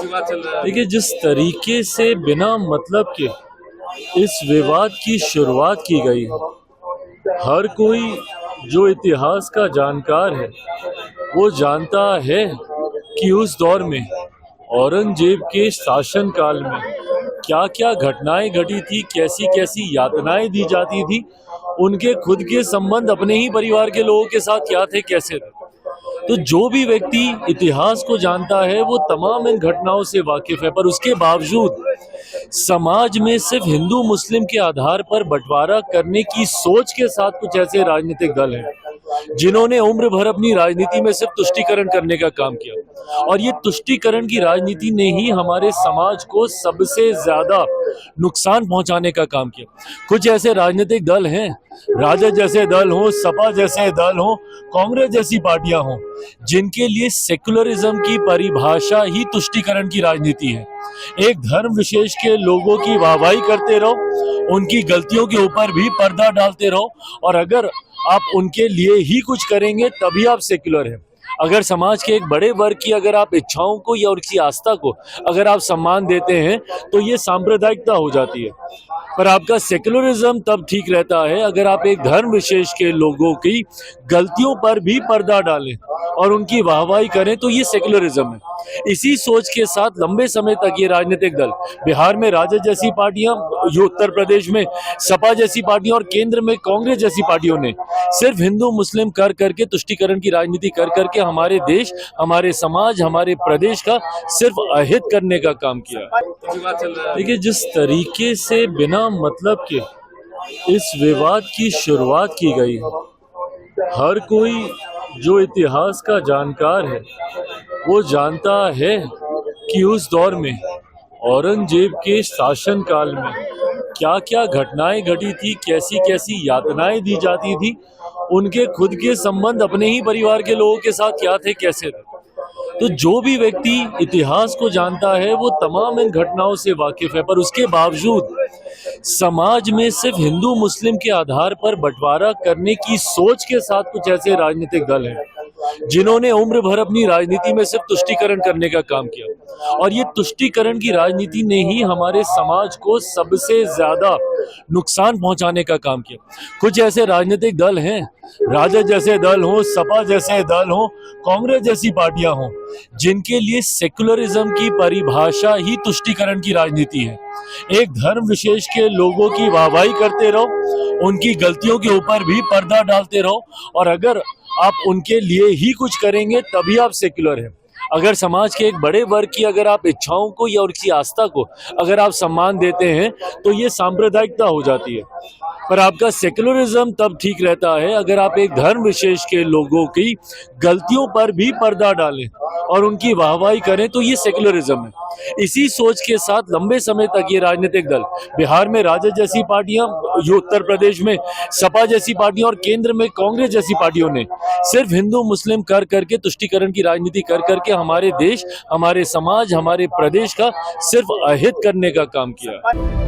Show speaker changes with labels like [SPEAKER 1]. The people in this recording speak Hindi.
[SPEAKER 1] विवाद चल रहा है।
[SPEAKER 2] देखिए, जिस तरीके से बिना मतलब के इस विवाद की शुरुआत की गई है, हर कोई जो इतिहास का जानकार है वो जानता है कि उस दौर में औरंगजेब के शासनकाल में क्या क्या घटनाएं घटी थी, कैसी कैसी यातनाएं दी जाती थी, उनके खुद के संबंध अपने ही परिवार के लोगों के साथ क्या थे, कैसे थे। तो जो भी व्यक्ति इतिहास को जानता है वो तमाम इन घटनाओं से वाकिफ है, पर उसके बावजूद समाज में सिर्फ हिंदू मुस्लिम के आधार पर बंटवारा करने की सोच के साथ कुछ ऐसे राजनीतिक दल हैं जिन्होंने उम्र भर अपनी राजनीति में सिर्फ तुष्टीकरण करने का काम किया, और ये तुष्टीकरण की राजनीति ने ही हमारे समाज को सबसे ज्यादा नुकसान पहुंचाने का काम किया। कुछ ऐसे राजनीतिक दल हैं, राजद जैसे दल हो, सपा जैसे दल हो, कांग्रेस जैसी पार्टियां हों, जिनके लिए सेक्युलरिज्म की परिभाषा ही तुष्टीकरण की राजनीति है। एक धर्म विशेष के लोगों की वाहवाही करते रहो, उनकी गलतियों के ऊपर भी पर्दा डालते रहो, और अगर आप उनके लिए ही कुछ करेंगे तभी आप सेक्युलर हैं। अगर समाज के एक बड़े वर्ग की अगर आप इच्छाओं को या उनकी आस्था को अगर आप सम्मान देते हैं तो ये सांप्रदायिकता हो जाती है। पर आपका सेक्युलरिज्म तब ठीक रहता है अगर आप एक धर्म विशेष के लोगों की गलतियों पर भी पर्दा डालें और उनकी वाहवाही करें, तो ये सेक्युलरिज्म है। इसी सोच के साथ लंबे समय तक ये राजनीतिक दल, बिहार में राजद जैसी पार्टियां, उत्तर प्रदेश में सपा जैसी पार्टियां और केंद्र में कांग्रेस जैसी पार्टियों ने सिर्फ हिंदू मुस्लिम कर करके तुष्टीकरण की राजनीति कर करके हमारे देश, हमारे समाज, हमारे प्रदेश का सिर्फ अहित करने का काम किया।
[SPEAKER 1] विवाद चल रहा है।
[SPEAKER 2] देखिए, जिस तरीके से बिना मतलब के इस विवाद की शुरुआत की गई है, हर कोई जो इतिहास का जानकार है वो जानता है कि उस दौर में औरंगजेब के शासनकाल में क्या क्या घटनाएं घटी थी, कैसी कैसी यातनाएं दी जाती थी, उनके खुद के संबंध अपने ही परिवार के लोगों के साथ क्या थे, कैसे थे। तो जो भी व्यक्ति इतिहास को जानता है वो तमाम इन घटनाओं से वाकिफ है, पर उसके बावजूद समाज में सिर्फ हिंदू मुस्लिम के आधार पर बंटवारा करने की सोच के साथ कुछ ऐसे राजनीतिक दल हैं जिन्होंने उम्र भर अपनी राजनीति में सिर्फ तुष्टीकरण करने का काम किया, और ये तुष्टीकरण की राजनीति ने ही हमारे समाज को सबसे ज्यादा नुकसान पहुंचाने का काम किया। कुछ ऐसे राजनीतिक दल हैं, राजद जैसे दल हो, सपा जैसे दल हो, कांग्रेस जैसी पार्टियां हों, जिनके लिए सेक्युलरिज्म की परिभाषा ही तुष्टीकरण की राजनीति है। एक धर्म विशेष के लोगों की वाहवाही करते रहो, उनकी गलतियों के ऊपर भी पर्दा डालते रहो, और अगर आप उनके लिए ही कुछ करेंगे तभी आप सेक्युलर हैं। अगर समाज के एक बड़े वर्ग की अगर आप इच्छाओं को या उनकी आस्था को अगर आप सम्मान देते हैं तो ये सांप्रदायिकता हो जाती है। पर आपका सेक्युलरिज्म तब ठीक रहता है अगर आप एक धर्म विशेष के लोगों की गलतियों पर भी पर्दा डालें और उनकी वाहवाही करें, तो ये सेक्युलरिज्म है। इसी सोच के साथ लंबे समय तक ये राजनीतिक दल, बिहार में राजद जैसी पार्टियां, उत्तर प्रदेश में सपा जैसी पार्टियां और केंद्र में कांग्रेस जैसी पार्टियों ने सिर्फ हिंदू मुस्लिम कर करके तुष्टीकरण की राजनीति कर करके हमारे देश, हमारे समाज, हमारे प्रदेश का सिर्फ अहित करने का काम किया।